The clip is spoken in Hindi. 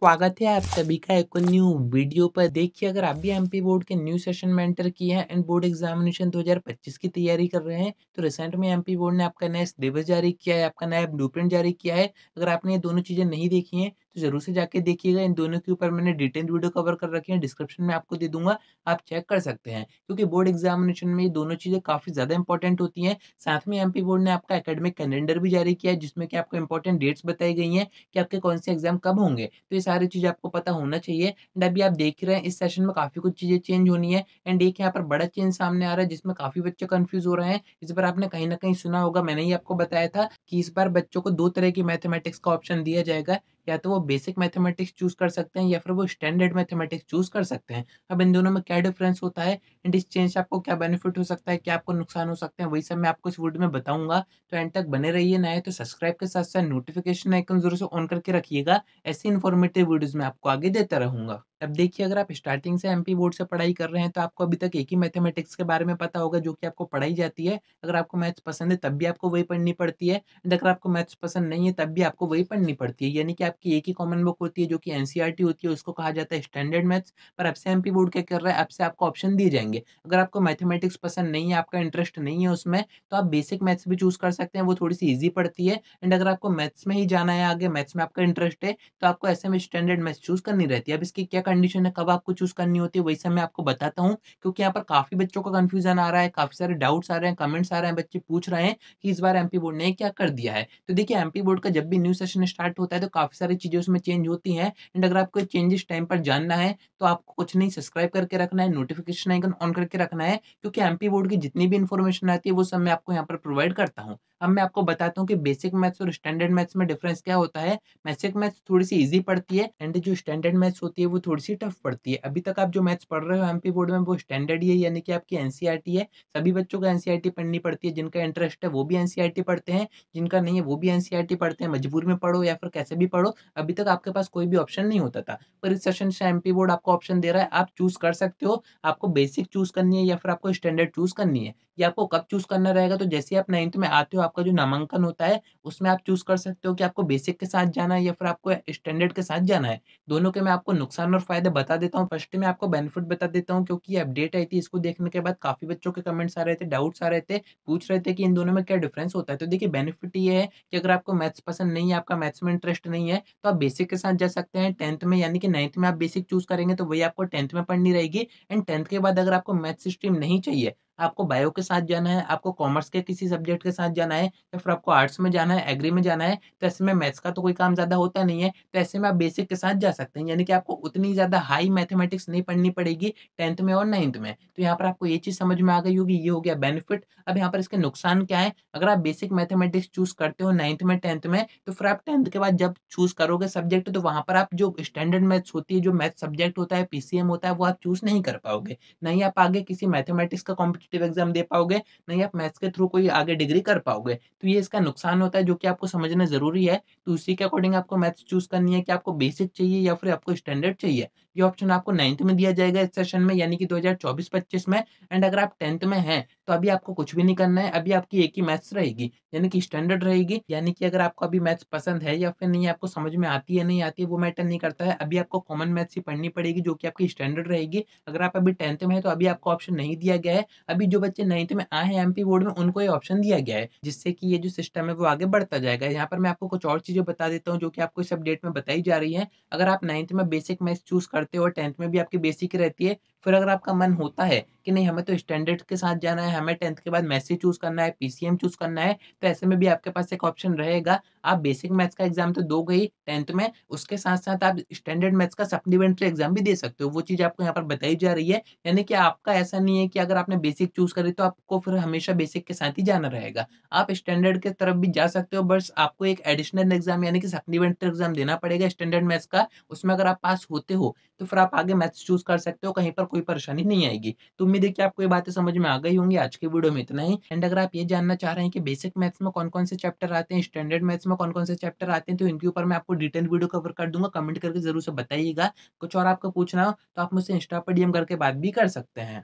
स्वागत है आप सभी का एक न्यू वीडियो पर। देखिए, अगर आप भी एमपी बोर्ड के न्यू सेशन में एंटर किए हैं एंड बोर्ड एग्जामिनेशन 2025 की तैयारी कर रहे हैं, तो रिसेंट में एमपी बोर्ड ने आपका नया सिलेबस जारी किया है, आपका नया ब्लूप्रिंट जारी किया है। अगर आपने ये दोनों चीज़ें नहीं देखी हैं, तो ज़रूर से जाके देखिएगा। इन दोनों के ऊपर मैंने डिटेल वीडियो कवर कर रखी है, डिस्क्रिप्शन में आपको दे दूँगा, आप चेक कर सकते हैं। क्योंकि बोर्ड एग्जामिनेशन में ये दोनों चीज़ें काफ़ी ज़्यादा इंपॉर्टेंट होती हैं। साथ में एमपी बोर्ड ने आपका एकेडमिक कैलेंडर भी जारी किया है, जिसमें कि आपको इंपॉर्टेंट डेट्स बताई गई हैं कि आपके कौन से एग्ज़ाम कब होंगे। तो ये सारी चीज़ें आपको पता होना चाहिए। एंड अभी आप देख ही रहे हैं, इस सेशन में काफ़ी कुछ चीज़ें चेंज होनी है। एंड एक यहाँ पर बड़ा चेंज सामने आ रहा है, जिसमें काफ़ी बच्चे कन्फ्यूज़ हो रहे हैं। इस बार आपने कहीं न कहीं सुना होगा, मैंने ही आपको बताया था कि इस बार बच्चों को 2 तरह की मैथमेटिक्स का ऑप्शन दिया जाएगा। या तो वो बेसिक मैथमेटिक्स चूज़ कर सकते हैं या फिर वो स्टैंडर्ड मैथमेटिक्स चूज़ कर सकते हैं। अब इन दोनों में क्या डिफरेंस होता है एंड इस चेंज से आपको क्या बेनिफिट हो सकता है, क्या आपको नुकसान हो सकते हैं, वही सब मैं आपको इस वीडियो में बताऊँगा। तो एंड तक बने रहिए। नए तो सब्सक्राइब के साथ-साथ नोटिफ़िकेशन आइकन ज़रूर से ऑन करके रखिएगा। ऐसी इन्फॉर्मेटिव वीडियोज़ मैं आपको आगे देता रहूँगा। अब देखिए, अगर आप स्टार्टिंग से एमपी बोर्ड से पढ़ाई कर रहे हैं, तो आपको अभी तक एक ही मैथमेटिक्स के बारे में पता होगा, जो कि आपको पढ़ाई जाती है। अगर आपको मैथ्स पसंद है, तब भी आपको वही पढ़नी पड़ती है एंड अगर आपको मैथ्स पसंद नहीं है, तब भी आपको वही पढ़नी पड़ती है। यानी कि आपकी एक ही कॉमन बुक होती है, जो कि एनसीईआरटी होती है, उसको कहा जाता है स्टैंडर्ड मैथ्स। पर अब से एमपी बोर्ड क्या कर रहा है, अब से आपको ऑप्शन दिए जाएँगे। अगर आपको मैथमेटिक्स पसंद नहीं है, आपका इंटरेस्ट नहीं है उसमें, तो आप बेसिक मैथ्स भी चूज़ कर सकते हैं, वो थोड़ी-सी ईज़ी पड़ती है। एंड अगर आपको मैथ्स में ही जाना है आगे, मैथ्स में आपका इंटरेस्ट है, तो आपको ऐसे में स्टैंडर्ड मैथ्स चूज़ करनी रहती है। अब इसकी क्या कंडीशन है, कब आपको चूज़ करनी होती है, वही सब मैं आपको बताता हूँ। क्योंकि यहाँ पर काफ़ी बच्चों को कन्फ्यूज़न आ रहा है, काफ़ी सारे डाउट्स आ रहे हैं, कमेंट्स आ रहे हैं, बच्चे पूछ रहे हैं कि इस बार एमपी बोर्ड ने क्या कर दिया है। तो देखिए, एमपी बोर्ड का जब भी न्यू सेशन स्टार्ट होता है, तो काफ़ी सारी चीज़ें उसमें चेंज होती हैं। एंड अगर आपको चेंजेस टाइम पर जानना है, तो आपको कुछ नहीं, सब्सक्राइब करके रखना है, नोटिफ़िकेशन आइकन ऑन करके रखना है। क्योंकि एमपी बोर्ड की जितनी भी इन्फॉर्मेशन आती है, वो सब मैं आपको यहाँ पर प्रोवाइड करता हूँ। अब मैं आपको बताता हूँ कि बेसिक मैथ्स और स्टैंडर्ड मैथ्स में डिफरेंस क्या होता है। बेसिक मैथ्स थोड़ी-सी ईज़ी पड़ती है एंड जो स्टैंडर्ड मैथ्स होती है, वो थोड़ी-सी टफ पड़ती है। अभी तक आप जो मैथ्स पढ़ रहे हो एमपी बोर्ड में, वो स्टैंडर्ड ही है, यानी कि आपकी एनसीईआरटी है। सभी बच्चों को एनसीईआरटी पढ़नी पड़ती है, जिनका इंटरेस्ट है वो भी एनसीईआरटी पढ़ते हैं, जिनका नहीं है वो भी एनसीईआरटी पढ़ते हैं। मजबूरी में पढ़ो या फिर कैसे भी पढ़ो, अभी तक आपके पास कोई भी ऑप्शन नहीं होता था। पर इस सेशन से एमपी बोर्ड आपको ऑप्शन दे रहा है, आप चूज़ कर सकते हो, आपको बेसिक चूज़ करनी है या फिर आपको स्टैंडर्ड चूज़ करनी है। ये आपको कब चूज़ करना रहेगा, तो जैसे ही आप 9th में आते हो, आपका जो नामांकन होता है, उसमें आप चूज़ कर सकते हो कि आपको बेसिक के साथ जाना है या फिर आपको स्टैंडर्ड के साथ जाना है। दोनों के मैं आपको नुकसान और फ़ायदे बता देता हूँ। फर्स्ट में आपको बेनिफिट बता देता हूँ, क्योंकि ये अपडेट आई थी, इसको देखने के बाद काफ़ी बच्चों के कमेंट्स आ रहे थे, डाउट्स आ रहे थे, पूछ रहे थे कि इन दोनों में क्या डिफरेंस होता है। तो देखिए, बेनिफिट ये है कि अगर आपको मैथ्स पसंद नहीं है, आपका मैथ्स में इंटरेस्ट नहीं है, तो आप बेसिक के साथ जा सकते हैं। 10th में यानी कि 9th में आप बेसिक चूज़ करेंगे, तो वही आपको 10th में पढ़नी रहेगी। एंड 10th के बाद अगर आपको मैथ्स स्ट्रीम नहीं चाहिए, आपको बायो के साथ जाना है, आपको कॉमर्स के किसी सब्जेक्ट के साथ जाना है या फिर आपको आर्ट्स में जाना है, एग्री में जाना है, तो ऐसे में मैथ्स का तो कोई काम ज़्यादा होता नहीं है, तो ऐसे में आप बेसिक के साथ जा सकते हैं। यानी कि आपको उतनी ज़्यादा हाई मैथमेटिक्स नहीं पढ़नी पड़ेगी 10th में और 9th में। तो यहाँ पर आपको ये चीज़ समझ में आ गई होगी, ये हो गया बेनिफिट। अब यहाँ पर इसके नुकसान क्या है? अगर आप बेसिक मैथमेटिक्स चूज़ करते हो 9th में, 10th में, तो फिर आप 10th के बाद जब चूज़ करोगे सब्जेक्ट, तो वहाँ पर आप जो स्टैंडर्ड मैथ्स होती है, जो मैथ सब्जेक्ट होता है, पीसीएम होता है, वो आप चूज़ नहीं कर पाओगे। ना ही आप आगे किसी मैथमेटिक्स का कॉम्पिटिटिव एग्ज़ाम दे पाओगे, ना ही आप मैथ्स के थ्रू कोई आगे डिग्री कर पाओगे। तो ये इसका नुकसान होता है, जो कि आपको समझना ज़रूरी है। तो उसी के अकॉर्डिंग आपको मैथ्स चूज़ करनी है कि आपको बेसिक चाहिए या फिर आपको स्टैंडर्ड चाहिए। ये ऑप्शन आपको 9th में दिया जाएगा इस सेशन में, यानी कि 2024-25 में। एंड अगर आप 10th में हैं, तो अभी आपको कुछ भी नहीं करना है, अभी आपकी एक ही मैथ्स रहेगी, यानी कि स्टैंडर्ड रहेगी। यानी कि अगर आपको अभी मैथ्स पसंद है या फिर नहीं, आपको समझ में आती है, नहीं आती है, वो मैटर नहीं करता है। अभी आपको कॉमन मैथ्स ही पढ़नी पड़ेगी, जो कि आपकी स्टैंडर्ड रहेगी। अगर आप अभी 10th में हैं, तो अभी आपको ऑप्शन नहीं दिया गया है। अभी जो बच्चे 9th में आए हैं एमपी बोर्ड में, उनको ये ऑप्शन दिया गया है, जिससे कि ये जो सिस्टम है वो आगे बढ़ता जाएगा। यहाँ पर मैं आपको कुछ और चीज़ें बता देता हूँ, जो कि आपको इस अपडेट में बताई जा रही हैं। अगर आप 9th में बेसिक मैथ्स चूज़ करते हो और 10th में भी आपकी बेसिक ही रहती है, फिर अगर आपका मन होता है कि नहीं, हमें तो स्टैंडर्ड के साथ जाना है, हमें 10th के बाद मैथ्स ही चूज़ करना है, पीसीएम चूज़ करना है, तो ऐसे में भी आपके पास एक ऑप्शन रहेगा। आप बेसिक मैथ्स का एग्ज़ाम तो दोगे ही 10th में, उसके साथ-साथ आप स्टैंडर्ड मैथ्स का सप्लीमेंट्री एग्ज़ाम भी दे सकते हो। वो चीज़ आपको यहाँ पर बताई जा रही है। यानी कि आपका ऐसा नहीं है कि अगर आपने बेसिक चूज़ करी, तो आपको फिर हमेशा बेसिक के साथ ही जाना रहेगा। आप स्टैंडर्ड की तरफ भी जा सकते हो, बस आपको एक एडिशनल एग्ज़ाम यानी कि सप्लीमेंट्री एग्ज़ाम देना पड़ेगा स्टैंडर्ड मैथ्स का। उसमें अगर आप पास होते हो, तो फिर आप आगे मैथ्स चूज़ कर सकते हो, कहीं पर कोई परेशानी नहीं आएगी। तो उम्मीद है कि आपको ये बातें समझ में आ गई होंगी। आज की वीडियो में इतना ही। एंड अगर आप ये जानना चाह रहे हैं कि बेसिक मैथ्स में कौन-कौन से चैप्टर आते हैं, स्टैंडर्ड मैथ्स में कौन-कौन से चैप्टर आते हैं, तो इनके ऊपर मैं आपको डिटेल वीडियो कवर कर दूँगा। कमेंट करके ज़रूर से बताइएगा। कुछ और आपको पूछना हो, तो आप मुझसे इंस्टा पर डीएम करके बात भी कर सकते हैं।